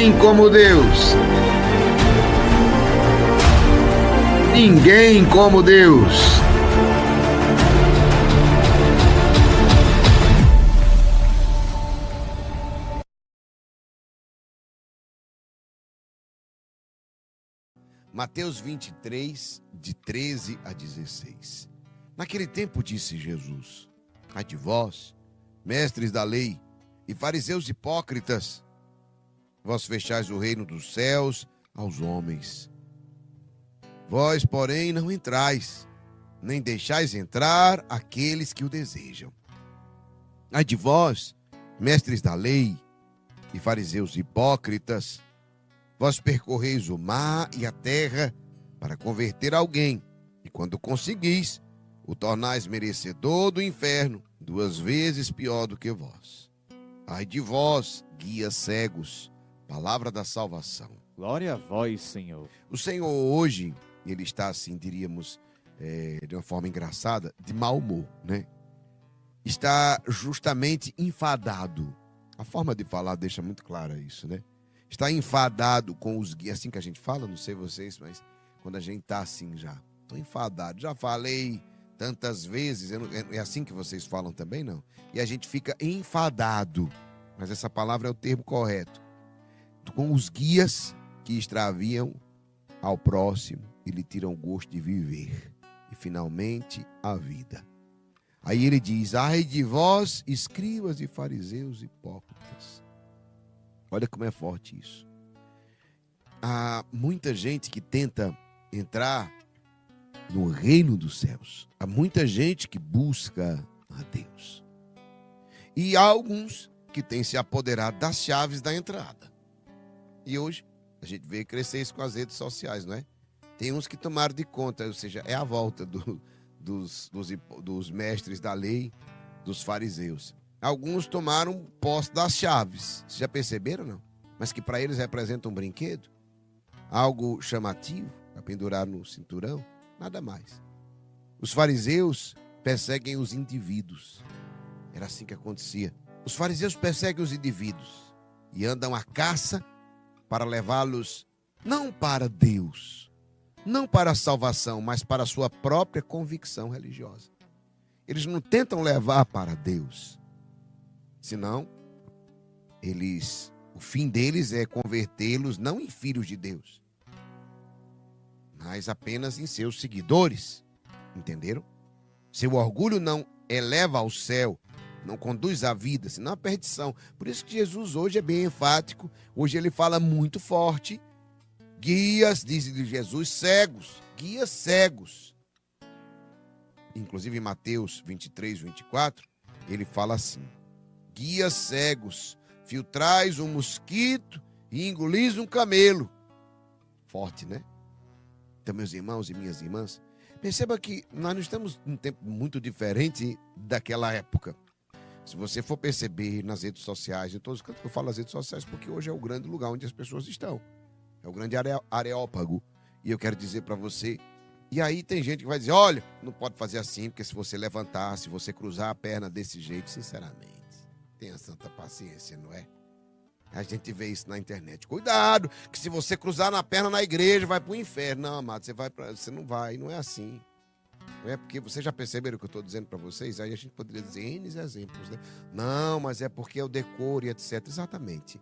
ninguém como Deus. Ninguém como Deus. Mateus 23, de 13 a 16. Naquele tempo disse Jesus: ai de vós, mestres da lei e fariseus hipócritas, vós fechais o reino dos céus aos homens. Vós, porém, não entrais, nem deixais entrar aqueles que o desejam. Ai de vós, mestres da lei e fariseus hipócritas, vós percorreis o mar e a terra para converter alguém, e quando conseguis, o tornais merecedor do inferno, 2 vezes pior do que vós. Ai de vós, guias cegos, palavra da salvação. Glória a vós, Senhor. O Senhor hoje, ele está assim, diríamos, de uma forma engraçada, de mau humor, né? Está justamente enfadado. A forma de falar deixa muito clara isso, né? Está enfadado com os guias, assim que a gente fala, não sei vocês, mas quando a gente está assim já, estou enfadado, já falei tantas vezes, é assim que vocês falam também, não? E a gente fica enfadado, mas essa palavra é o termo correto, com os guias que extraviam ao próximo e lhe tiram o gosto de viver, e finalmente a vida. Aí ele diz: ai de vós, escribas e fariseus hipócritas. Olha como é forte isso. Há muita gente que tenta entrar no reino dos céus. Há muita gente que busca a Deus. E há alguns que têm se apoderado das chaves da entrada. E hoje a gente vê crescer isso com as redes sociais, não é? Tem uns que tomaram de conta, ou seja, é a volta dos mestres da lei, dos fariseus. Alguns tomaram posse das chaves. Vocês já perceberam, não? Mas que para eles representa um brinquedo, algo chamativo, para pendurar no cinturão, nada mais. Os fariseus perseguem os indivíduos. Era assim que acontecia. Os fariseus perseguem os indivíduos e andam à caça para levá-los não para Deus, não para a salvação, mas para a sua própria convicção religiosa. Eles não tentam levar para Deus. Senão, o fim deles é convertê-los não em filhos de Deus, mas apenas em seus seguidores. Entenderam? Seu orgulho não eleva ao céu, não conduz à vida, senão à perdição. Por isso que Jesus hoje é bem enfático. Hoje ele fala muito forte. Guias, diz Jesus, cegos, guias cegos. Inclusive em Mateus 23, 24, ele fala assim: guias cegos, filtrais um mosquito e engolis um camelo. Forte, né? Então, meus irmãos e minhas irmãs, perceba que nós não estamos num tempo muito diferente daquela época. Se você for perceber nas redes sociais, em todos os cantos que eu falo nas redes sociais, porque hoje é o grande lugar onde as pessoas estão. É o grande areópago. E eu quero dizer para você, e aí tem gente que vai dizer: olha, não pode fazer assim, porque se você levantar, se você cruzar a perna desse jeito, sinceramente, tenha santa paciência, não é? A gente vê isso na internet. Cuidado, que se você cruzar na perna na igreja, vai para o inferno. Não, amado, você não vai, não é assim. Não é porque vocês já perceberam o que eu estou dizendo para vocês? Aí a gente poderia dizer N exemplos, né? Não, mas é porque é o decoro e etc. Exatamente.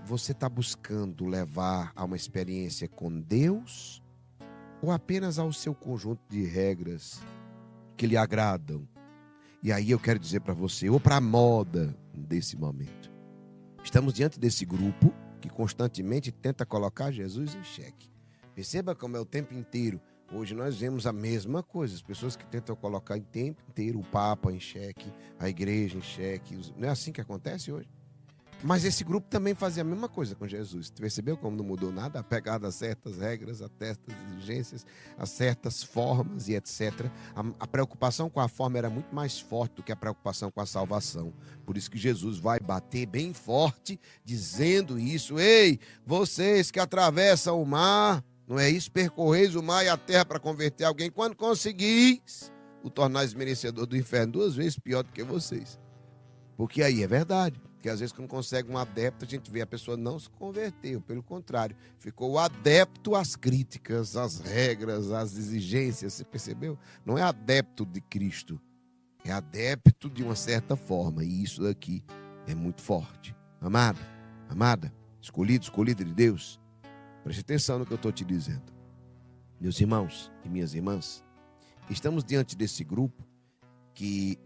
Você está buscando levar a uma experiência com Deus ou apenas ao seu conjunto de regras que lhe agradam? E aí eu quero dizer para você, ou para a moda desse momento. Estamos diante desse grupo que constantemente tenta colocar Jesus em xeque. Perceba como é o tempo inteiro. Hoje nós vemos a mesma coisa. As pessoas que tentam colocar o tempo inteiro o Papa em xeque, a igreja em xeque. Não é assim que acontece hoje? Mas esse grupo também fazia a mesma coisa com Jesus. Você percebeu como não mudou nada? Apegado a certas regras, a certas exigências, a certas formas e etc. A preocupação com a forma era muito mais forte do que a preocupação com a salvação. Por isso que Jesus vai bater bem forte, dizendo isso: ei, vocês que atravessam o mar, não é isso? Percorreis o mar e a terra para converter alguém. Quando conseguis, o tornais merecedor do inferno, 2 vezes pior do que vocês. Porque aí é verdade. Porque às vezes quando consegue um adepto, a gente vê a pessoa não se converteu, pelo contrário, ficou adepto às críticas, às regras, às exigências, você percebeu? Não é adepto de Cristo, é adepto de uma certa forma, e isso daqui é muito forte. Amada, amada, escolhido, escolhida de Deus, preste atenção no que eu estou te dizendo. Meus irmãos e minhas irmãs, estamos diante desse grupo que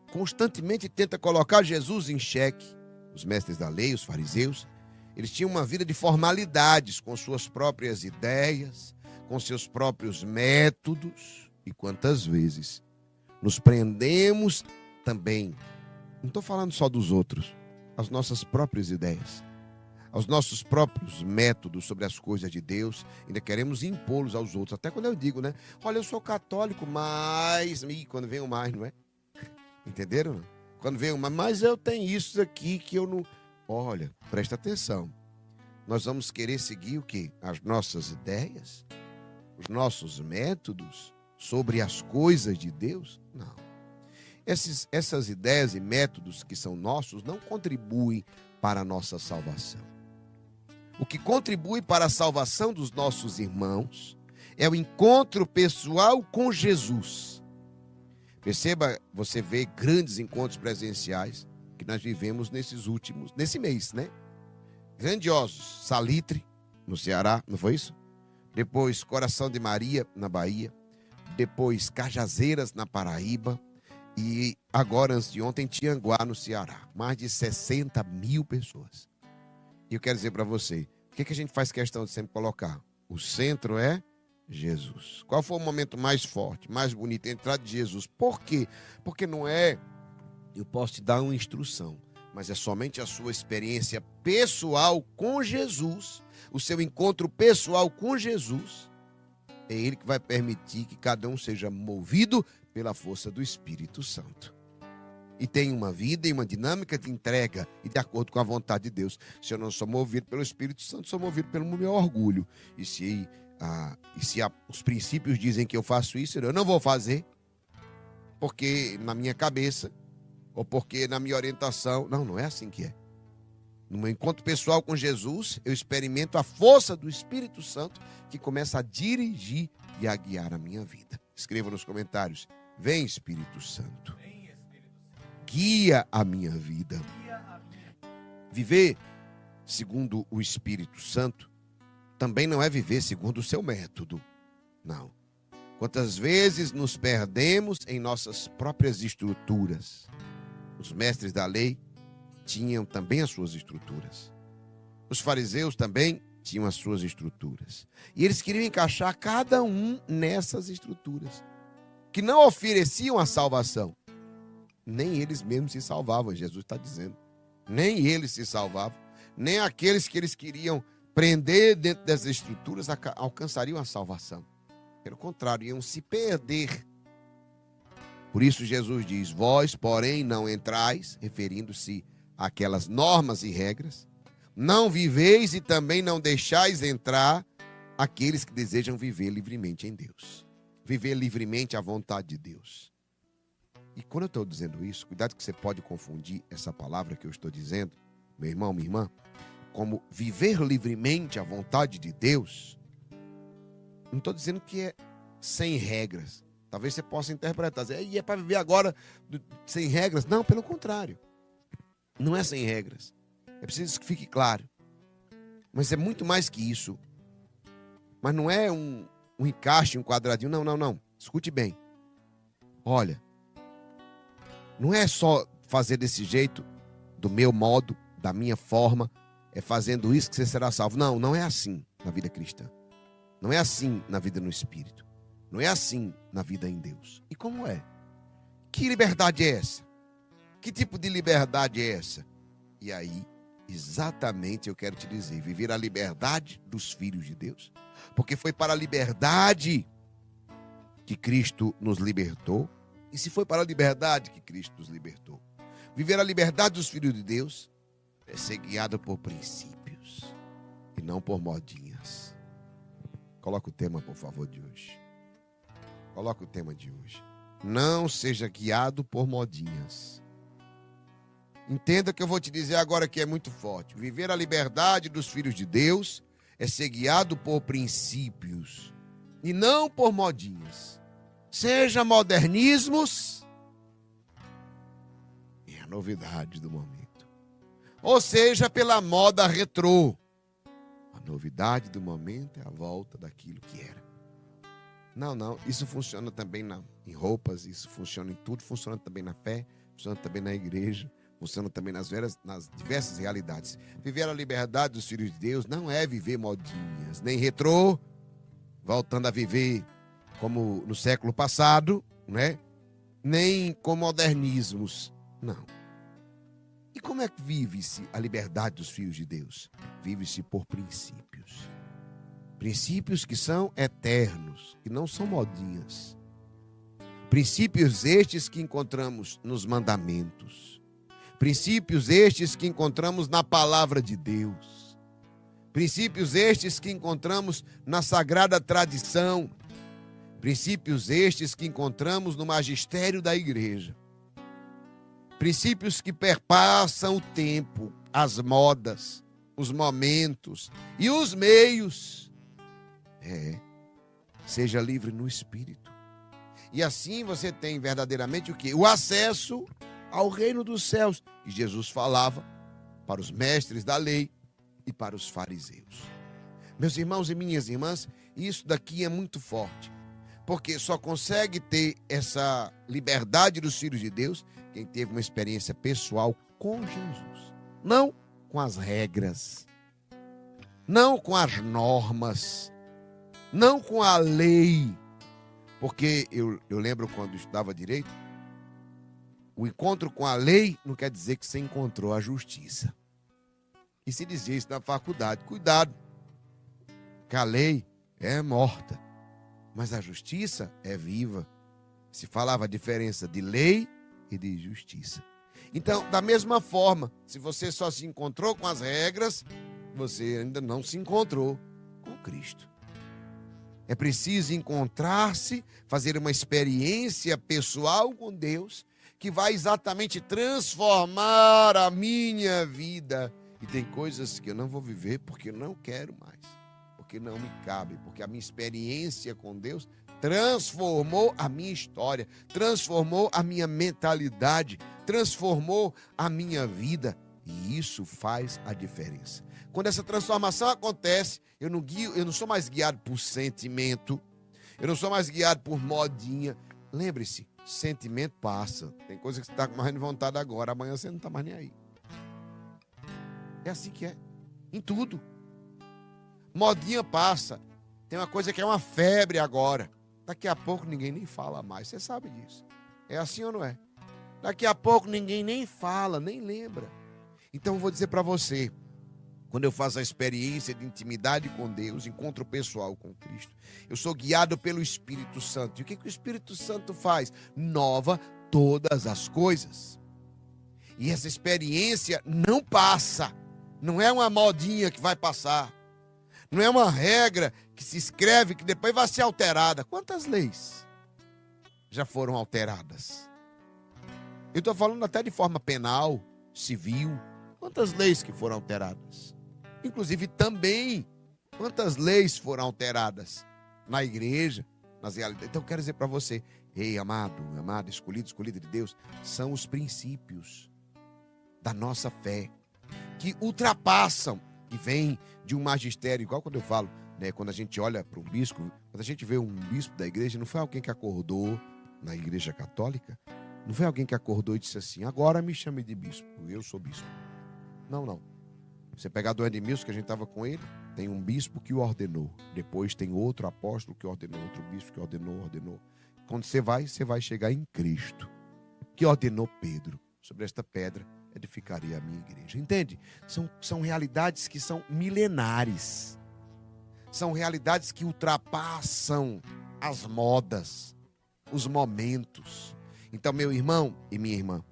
constantemente tenta colocar Jesus em xeque. Os mestres da lei, os fariseus, eles tinham uma vida de formalidades, com suas próprias ideias, com seus próprios métodos. E quantas vezes nos prendemos também, não estou falando só dos outros, às nossas próprias ideias, aos nossos próprios métodos sobre as coisas de Deus, ainda queremos impô-los aos outros. Até quando eu digo, né? Olha, eu sou católico, mas... E quando vem o mais, não é? Entenderam? Quando vem uma, mas eu tenho isso aqui que eu não... Olha, presta atenção. Nós vamos querer seguir o quê? As nossas ideias? Os nossos métodos sobre as coisas de Deus? Não. Essas ideias e métodos que são nossos não contribuem para a nossa salvação. O que contribui para a salvação dos nossos irmãos é o encontro pessoal com Jesus. Perceba, você vê grandes encontros presenciais que nós vivemos nesse mês, né? Grandiosos. Salitre, no Ceará, não foi isso? Depois, Coração de Maria, na Bahia. Depois, Cajazeiras, na Paraíba. E agora, antes de ontem, Tianguá, no Ceará. Mais de 60 mil pessoas. E eu quero dizer para você, o que a gente faz questão de sempre colocar? O centro é Jesus. Qual foi o momento mais forte, mais bonito? A entrada de Jesus. Por quê? Porque não é, eu posso te dar uma instrução, mas é somente a sua experiência pessoal com Jesus, o seu encontro pessoal com Jesus, é Ele que vai permitir que cada um seja movido pela força do Espírito Santo. E tem uma vida e uma dinâmica de entrega e de acordo com a vontade de Deus. Se eu não sou movido pelo Espírito Santo, sou movido pelo meu orgulho. E se os princípios dizem que eu faço isso, eu não vou fazer, porque na minha cabeça, ou porque na minha orientação. Não, não é assim que é. No meu encontro pessoal com Jesus, eu experimento a força do Espírito Santo que começa a dirigir e a guiar a minha vida. Escreva nos comentários: vem Espírito Santo, guia a minha vida. Viver segundo o Espírito Santo também não é viver segundo o seu método. Não. Quantas vezes nos perdemos em nossas próprias estruturas. Os mestres da lei tinham também as suas estruturas. Os fariseus também tinham as suas estruturas. E eles queriam encaixar cada um nessas estruturas, que não ofereciam a salvação. Nem eles mesmos se salvavam, Jesus está dizendo. Nem eles se salvavam, nem aqueles que eles queriam prender dentro dessas estruturas alcançariam a salvação. Pelo contrário, iam se perder. Por isso Jesus diz: vós, porém, não entrais, referindo-se àquelas normas e regras, não viveis e também não deixais entrar aqueles que desejam viver livremente em Deus. Viver livremente à vontade de Deus. E quando eu estou dizendo isso, cuidado que você pode confundir essa palavra que eu estou dizendo, meu irmão, minha irmã, como viver livremente à vontade de Deus. Não estou dizendo que é sem regras. Talvez você possa interpretar, dizer, e é para viver agora sem regras? Não, pelo contrário. Não é sem regras. É preciso que fique claro. Mas é muito mais que isso. Mas não é um encaixe, um quadradinho. Não, não, não. Escute bem. Olha, não é só fazer desse jeito, do meu modo, da minha forma, é fazendo isso que você será salvo. Não, não é assim na vida cristã. Não é assim na vida no Espírito. Não é assim na vida em Deus. E como é? Que liberdade é essa? Que tipo de liberdade é essa? E aí, exatamente eu quero te dizer, viver a liberdade dos filhos de Deus. Porque foi para a liberdade que Cristo nos libertou. E se foi para a liberdade que Cristo nos libertou? Viver a liberdade dos filhos de Deus é ser guiado por princípios e não por modinhas. Coloca o tema, por favor, de hoje. Coloca o tema de hoje. Não seja guiado por modinhas. Entenda que eu vou te dizer agora que é muito forte. Viver a liberdade dos filhos de Deus é ser guiado por princípios e não por modinhas. Seja modernismos, é a novidade do momento. Ou seja, pela moda retrô. A novidade do momento é a volta daquilo que era. Não, isso funciona também em roupas, isso funciona em tudo, funciona também na fé, funciona também na igreja, funciona também nas diversas realidades. Viver a liberdade dos filhos de Deus não é viver modinhas, nem retrô, voltando a viver como no século passado, né? Nem com modernismos, não. E como é que vive-se a liberdade dos filhos de Deus? Vive-se por princípios. Princípios que são eternos, que não são modinhas. Princípios estes que encontramos nos mandamentos. Princípios estes que encontramos na palavra de Deus. Princípios estes que encontramos na sagrada tradição. Princípios estes que encontramos no magistério da igreja. Princípios que perpassam o tempo, as modas, os momentos e os meios. Seja livre no espírito. E assim você tem verdadeiramente o quê? O acesso ao reino dos céus. E Jesus falava para os mestres da lei e para os fariseus. Meus irmãos e minhas irmãs, isso daqui é muito forte. Porque só consegue ter essa liberdade dos filhos de Deus quem teve uma experiência pessoal com Jesus. Não com as regras. Não com as normas. Não com a lei. Porque eu lembro quando estudava direito, o encontro com a lei não quer dizer que você encontrou a justiça. E se dizia isso na faculdade. Cuidado, que a lei é morta, mas a justiça é viva. Se falava a diferença de lei e de justiça. Então, da mesma forma, se você só se encontrou com as regras, você ainda não se encontrou com Cristo. É preciso encontrar-se, fazer uma experiência pessoal com Deus, que vai exatamente transformar a minha vida. E tem coisas que eu não vou viver porque eu não quero mais, porque não me cabe, porque a minha experiência com Deus transformou a minha história, transformou a minha mentalidade, transformou a minha vida. E isso faz a diferença. Quando essa transformação acontece, eu não sou mais guiado por sentimento, eu não sou mais guiado por modinha. Lembre-se, sentimento passa. Tem coisa que você está com mais vontade agora, amanhã você não está mais nem aí. É assim que é, em tudo. Modinha passa. Tem uma coisa que é uma febre agora. Daqui a pouco ninguém nem fala mais, você sabe disso. É assim ou não é? Daqui a pouco ninguém nem fala, nem lembra. Então eu vou dizer para você, quando eu faço a experiência de intimidade com Deus, encontro pessoal com Cristo, eu sou guiado pelo Espírito Santo. E o que o Espírito Santo faz? Nova todas as coisas. E essa experiência não passa. Não é uma modinha que vai passar. Não é uma regra que se escreve que depois vai ser alterada. Quantas leis já foram alteradas? Eu estou falando até de forma penal, civil. Quantas leis que foram alteradas? Inclusive também, quantas leis foram alteradas na igreja, nas realidades. Então eu quero dizer para você, ei, amado, escolhida de Deus, são os princípios da nossa fé que ultrapassam e vêm de um magistério, igual quando eu falo, né, quando a gente olha para um bispo, quando a gente vê um bispo da igreja, não foi alguém que acordou na igreja católica, não foi alguém que acordou e disse assim, agora me chame de bispo, eu sou bispo. Não. Você pegar do Edmilson, que a gente estava com ele, tem um bispo que o ordenou. Depois tem outro apóstolo que ordenou, outro bispo que ordenou. Quando você vai chegar em Cristo, que ordenou Pedro. Sobre esta pedra edificarei a minha igreja. Entende? São realidades que são milenares. São realidades que ultrapassam as modas, os momentos. Então, meu irmão e minha irmã,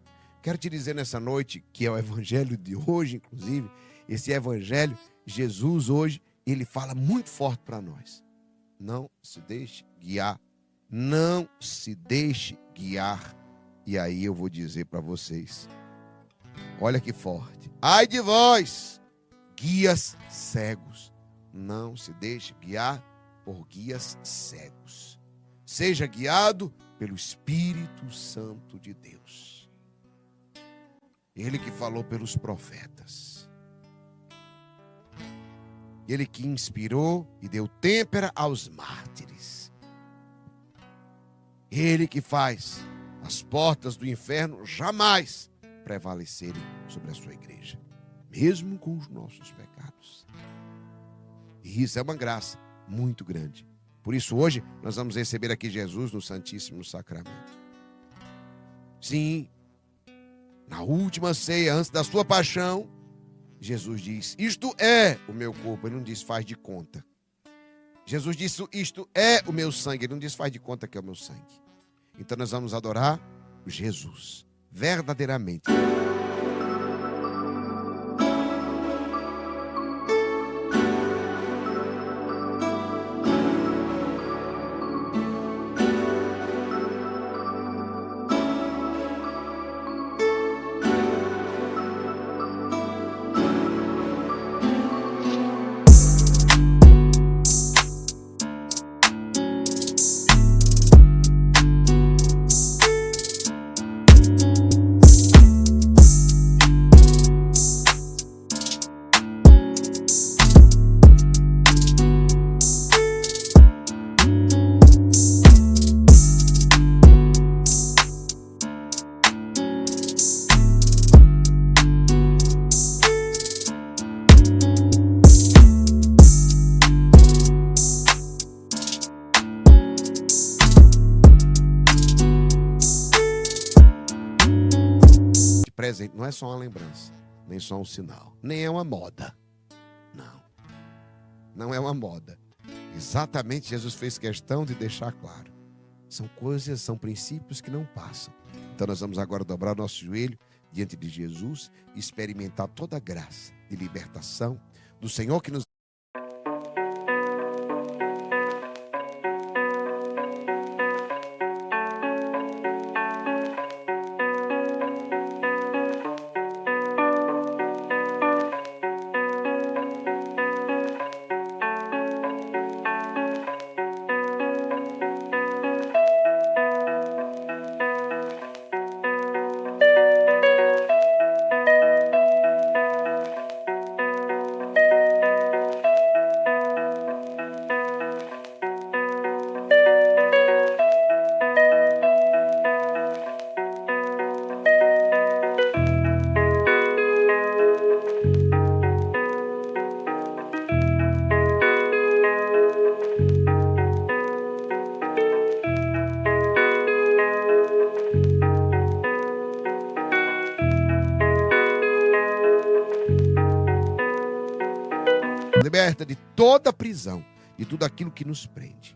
quero te dizer nessa noite, que é o evangelho de hoje, inclusive, esse evangelho, Jesus hoje, ele fala muito forte para nós. Não se deixe guiar. Não se deixe guiar. E aí eu vou dizer para vocês, Olha que forte. Ai de vós, guias cegos. Não se deixe guiar por guias cegos. Seja guiado pelo Espírito Santo de Deus. Ele que falou pelos profetas. Ele que inspirou e deu têmpera aos mártires. Ele que faz as portas do inferno jamais prevalecerem sobre a sua igreja, mesmo com os nossos pecados. E isso é uma graça muito grande. Por isso hoje nós vamos receber aqui Jesus no Santíssimo Sacramento. Sim, na última ceia, antes da sua paixão, Jesus diz, isto é o meu corpo. Ele não diz, faz de conta. Jesus disse, isto é o meu sangue. Ele não diz, faz de conta que é o meu sangue. Então nós vamos adorar Jesus, verdadeiramente. Presente não é só uma lembrança, nem só um sinal, nem é uma moda. Não, não é uma moda. Exatamente, Jesus fez questão de deixar claro. São coisas, são princípios que não passam. Então nós vamos agora dobrar o nosso joelho diante de Jesus e experimentar toda a graça de libertação do Senhor que nos liberta de toda prisão, de tudo aquilo que nos prende.